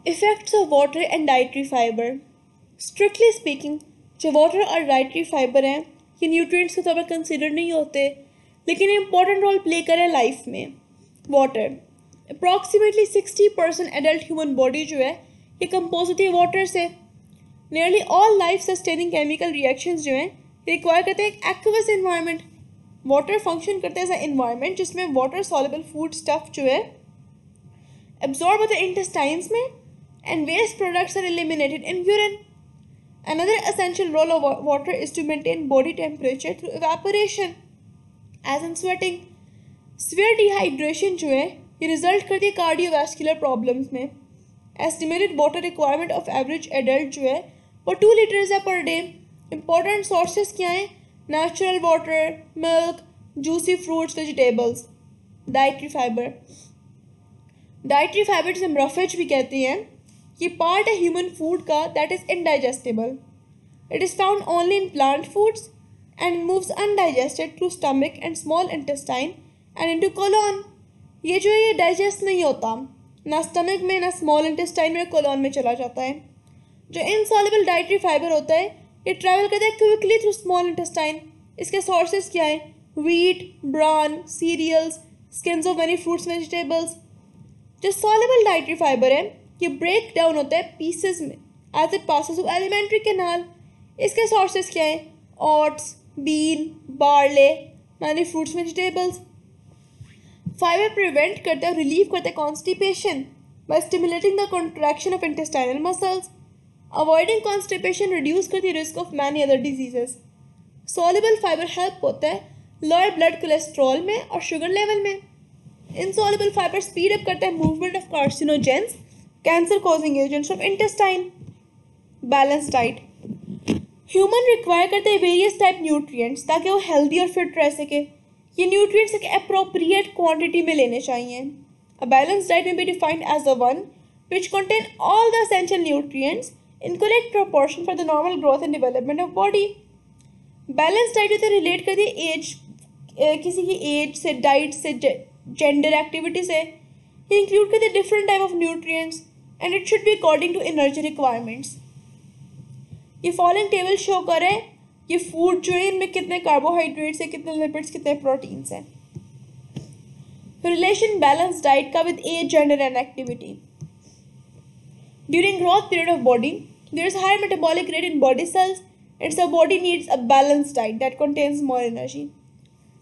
Effects of water and dietary fibre. Strictly speaking जो water और dietary fibre हैं ये न्यूट्रिएंट्स के तौर पर कंसिडर नहीं होते, लेकिन इंपॉर्टेंट रोल प्ले करें लाइफ में। Water approximately 60% adult human body जो है ये कंपोज होती है वाटर से। Nearly all life sustaining chemical reactions जो हैं रिक्वायर करते हैं एक एक्वस एनवायरनमेंट। वाटर फंक्शन करता है एज अ एनवायरनमेंट जिसमें वाटर सॉल्युबल फूड स्टफ जो है एब्जॉर्ब होते हैं इंटेस्टाइन्स में and waste products are eliminated in urine. Another essential role of water is to maintain body temperature through evaporation, as in sweating. Severe dehydration जो है ये result करती है cardiovascular problems में. Estimated water requirement of average adult जो है वो 2 liters है per day. Important sources क्या हैं? Natural water, milk, juicy fruits, vegetables. Dietary fiber. Dietary fiber जिसे हम roughage भी कहते हैं, ये पार्ट है ह्यूमन फूड का that is indigestible. It is found only in plant foods and moves undigested through stomach and small intestine and into colon. ये जो है ये डाइजेस्ट नहीं होता, ना स्टमक में ना स्मॉल इंटेस्टाइन में, कोलोन में चला जाता है. जो इनसॉल्युबल डाइटरी फाइबर होता है ये ट्रैवल करता है क्विकली थ्रू स्मॉल इंटेस्टाइन. इसके सोर्सेज क्या हैं? Wheat, bran, cereals, skins of many fruits, vegetables. जो सॉल्युबल डाइटरी फाइबर है ये ब्रेक डाउन होता है पीसेस में as it passes through alimentary canal. इसके सोर्सेज क्या हैं? Oats, bean, barley, many fruits, vegetables. Fibre prevent करता है, रिलीव करता है constipation by stimulating the contraction of intestinal muscles. Avoiding constipation reduce करती है risk of many other diseases. Soluble fibre help होता है लोअर ब्लड कोलेस्ट्रॉल में और शुगर लेवल में. इनसॉल्युबल फाइबर स्पीड अप करता है movement of carcinogens, cancer causing agents of intestine. Balance diet. Human require करते हैं वेरियस टाइप न्यूट्रिएंट्स ताकि वो हेल्दी और फिट रह सके. ये न्यूट्रिएंट्स एक अप्रोप्रिएट क्वांटिटी में लेने चाहिए. अ बैलेंस डाइट में be defined as the one which contain all the essential nutrients in correct proportion for the normal growth and development of body. Balance diet तो relate करती है as, किसी की as से, डाइट से, gender, activity से. ये इंक्लूड करते हैं different type of nutrients and it should be according to energy requirements. ये फॉलोइंग टेबल शो करें ये फूड जो है इनमें कितने कार्बोहाइड्रेट्स है, कितने लिपिड्स, कितने प्रोटीन्स हैं. रिलेशन बैलेंस डाइट का with age, gender and activity. During growth period of body there is high metabolic rate in body cells and so body needs a balance diet that contains more energy.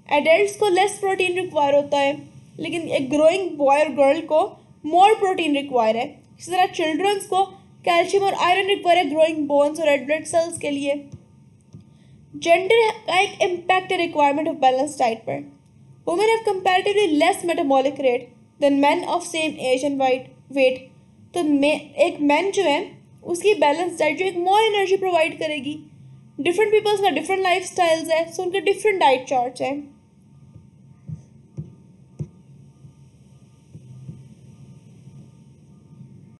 Adults को less protein require होता है, लेकिन एक growing boy और girl को more protein require है. इसी तरह चिल्ड्रंस को कैल्शियम और आयरन रिक्वायर है ग्रोइंग बोन्स और रेड ब्लड सेल्स के लिए. जेंडर का एक इम्पैक्ट है रिक्वायरमेंट ऑफ बैलेंस डाइट पर. Women have comparatively less metabolic rate than men of same age and weight. तो एक मैन जो है उसकी बैलेंस डाइट जो एक मोर एनर्जी प्रोवाइड करेगी. डिफरेंट पीपल्स का डिफरेंट लाइफ स्टाइल्स है, सो उनके डिफरेंट डाइट चार्ट्स हैं.